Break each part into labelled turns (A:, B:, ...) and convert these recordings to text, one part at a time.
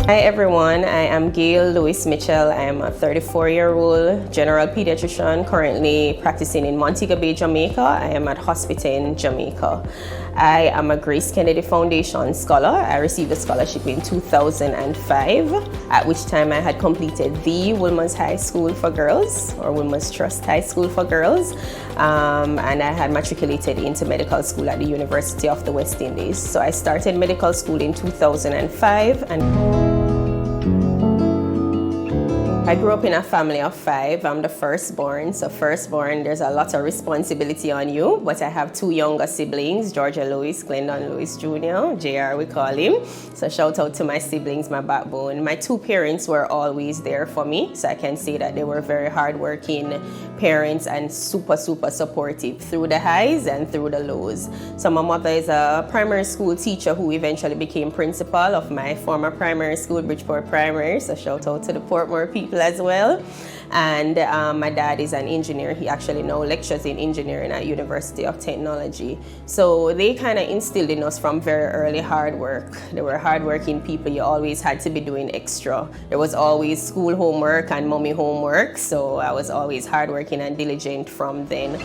A: Hi everyone, I am Gail Louis Mitchell. I am a 34-year-old general pediatrician currently practicing in Montego Bay, Jamaica. I am at hospital in Jamaica. I am a GraceKennedy Foundation scholar. I received a scholarship in 2005, at which time I had completed the Women's High School for Girls, or Women's Trust High School for Girls, and I had matriculated into medical school at the University of the West Indies. So I started medical school in 2005, and I grew up in a family of 5. I'm the firstborn. So firstborn, there's a lot of responsibility on you. But I have 2 younger siblings, Georgia Lewis, Glendon Lewis Jr., JR we call him. So shout out to my siblings, my backbone. My 2 parents were always there for me. So I can say that they were very hardworking parents and super supportive through the highs and through the lows. So my mother is a primary school teacher who eventually became principal of my former primary school, Bridgeport Primary. So shout out to the Portmore people as well. And my dad is an engineer. He actually now lectures in engineering at University of Technology. So they kind of instilled in us from very early hard work. They were hardworking people. You always had to be doing extra. There was always school homework and mommy homework. So I was always hardworking and diligent from then.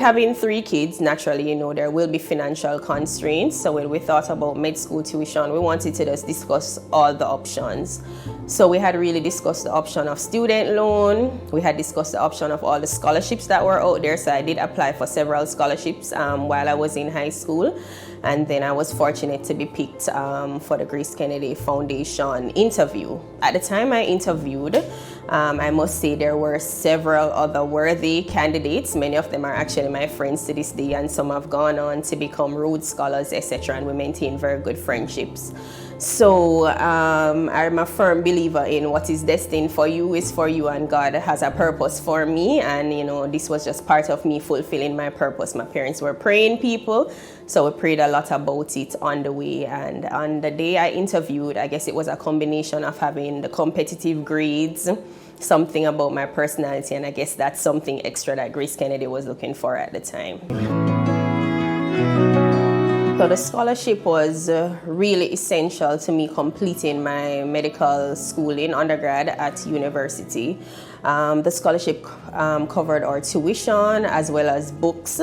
A: Having 3 kids, naturally, you know, there will be financial constraints. So when we thought about med school tuition, we wanted to just discuss all the options. So we had really discussed the option of student loan. We had discussed the option of all the scholarships that were out there. So I did apply for several scholarships while I was in high school. And then I was fortunate to be picked for the GraceKennedy Foundation interview. At the time I interviewed, I must say there were several other worthy candidates. Many of them are actually my friends to this day, and some have gone on to become Rhodes Scholars, etc. And we maintain very good friendships. So I'm a firm believer in what is destined for you is for you, and God has a purpose for me. And you know, this was just part of me fulfilling my purpose. My parents were praying people, so we prayed a lot about it on the way. And on the day I interviewed, I guess it was a combination of having the competitive grades, something about my personality, and I guess that's something extra that GraceKennedy was looking for at the time. So the scholarship was really essential to me completing my medical schooling undergrad at university. The scholarship covered our tuition as well as books,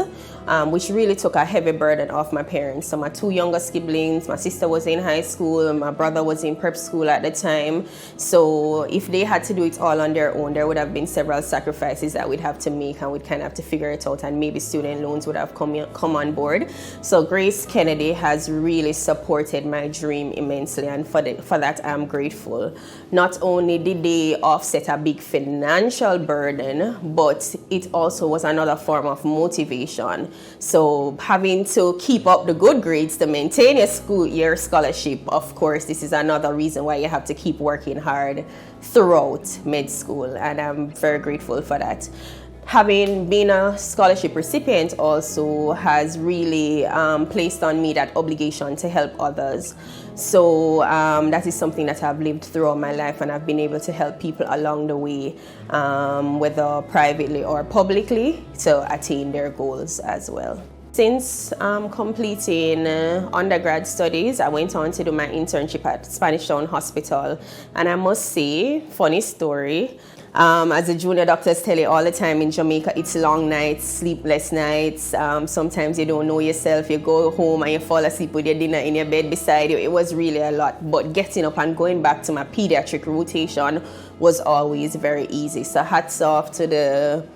A: which really took a heavy burden off my parents. So my 2 younger siblings, my sister was in high school, my brother was in prep school at the time. So if they had to do it all on their own, there would have been several sacrifices that we'd have to make, and we'd kind of have to figure it out, and maybe student loans would have come on board. So GraceKennedy has really supported my dream immensely, and for that I'm grateful. Not only did they offset a big financial burden, but it also was another form of motivation. So having to keep up the good grades to maintain your school year scholarship, of course, this is another reason why you have to keep working hard throughout med school, and I'm very grateful for that. Having been a scholarship recipient also has really placed on me that obligation to help others. So that is something that I've lived throughout my life, and I've been able to help people along the way, whether privately or publicly, to attain their goals as well. Since completing undergrad studies, I went on to do my internship at Spanish Town Hospital, and I must say, funny story, as the junior doctors tell you all the time in Jamaica, it's long nights, sleepless nights. Sometimes you don't know yourself. You go home and you fall asleep with your dinner in your bed beside you. It was really a lot. But getting up and going back to my pediatric rotation was always very easy. So hats off to the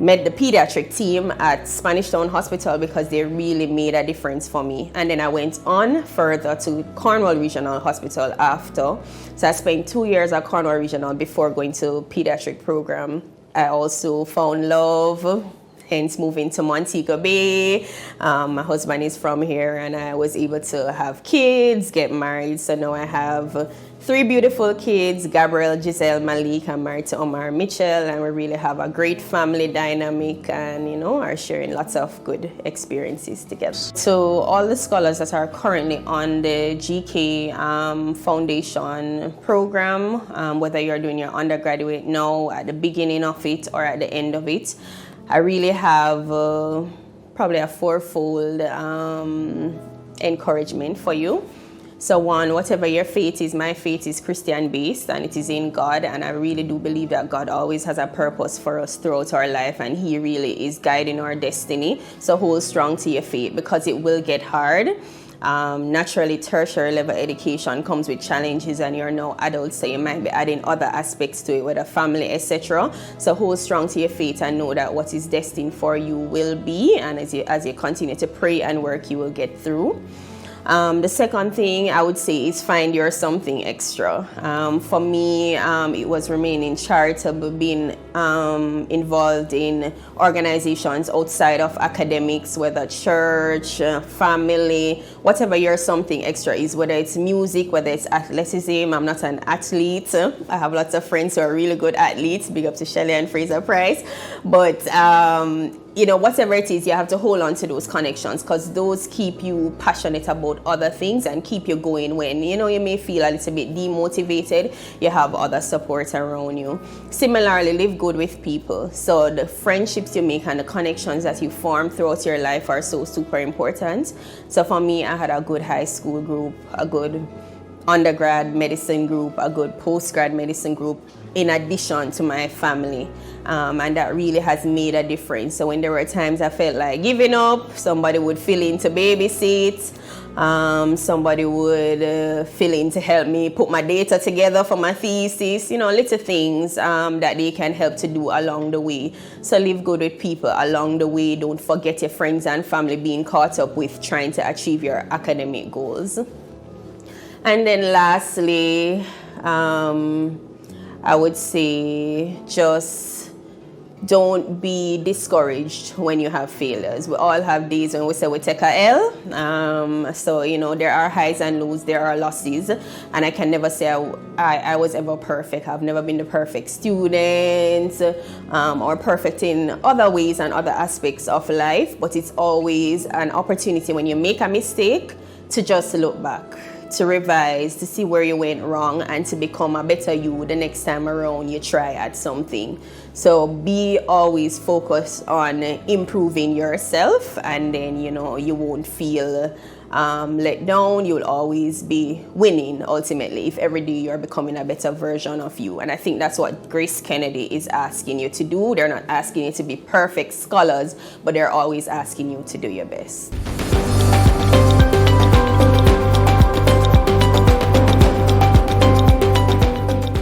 A: pediatric team at Spanish Town Hospital, because they really made a difference for me. And then I went on further to Cornwall Regional Hospital after. So I spent 2 years at Cornwall Regional before going to pediatric program. I also found love, hence moving to Montego Bay. My husband is from here, and I was able to have kids, get married. So now I have 3 beautiful kids, Gabriel, Giselle, Malik. I'm married to Omar Mitchell, and we really have a great family dynamic, and you know, are sharing lots of good experiences together. So all the scholars that are currently on the GK Foundation program, whether you're doing your undergraduate now, at the beginning of it, or at the end of it, I really have probably a 4-fold encouragement for you. So one, whatever your faith is, my faith is Christian based and it is in God, and I really do believe that God always has a purpose for us throughout our life and He really is guiding our destiny. So hold strong to your faith because it will get hard. Naturally, tertiary level education comes with challenges and you're now adults, so you might be adding other aspects to it, whether family, etc. So hold strong to your faith and know that what is destined for you will be, and as you continue to pray and work, you will get through. The second thing I would say is find your something extra. For me, it was remaining charitable, being involved in organizations outside of academics, whether church, family, whatever your something extra is, whether it's music, whether it's athleticism. I'm not an athlete. I have lots of friends who are really good athletes. Big up to Shelley and Fraser Price. But whatever it is, you have to hold on to those connections because those keep you passionate about other things and keep you going when, you may feel a little bit demotivated. You have other support around you. Similarly, live good with people. So the friendships you make and the connections that you form throughout your life are so super important. So for me, I had a good high school group, a good undergrad medicine group, a good postgrad medicine group, in addition to my family. And that really has made a difference. So when there were times I felt like giving up, somebody would fill in to babysit, somebody would fill in to help me put my data together for my thesis, little things that they can help to do along the way. So live good with people along the way. Don't forget your friends and family being caught up with trying to achieve your academic goals. And then lastly, I would say just don't be discouraged when you have failures. We all have days when we say we take a L. So, there are highs and lows, there are losses. And I can never say I was ever perfect. I've never been the perfect student or perfect in other ways and other aspects of life. But it's always an opportunity when you make a mistake to just look back, to revise, to see where you went wrong, and to become a better you the next time around you try at something. So be always focused on improving yourself, and then you won't feel let down. You'll always be winning ultimately if every day you're becoming a better version of you. And I think that's what GraceKennedy is asking you to do. They're not asking you to be perfect scholars, but they're always asking you to do your best.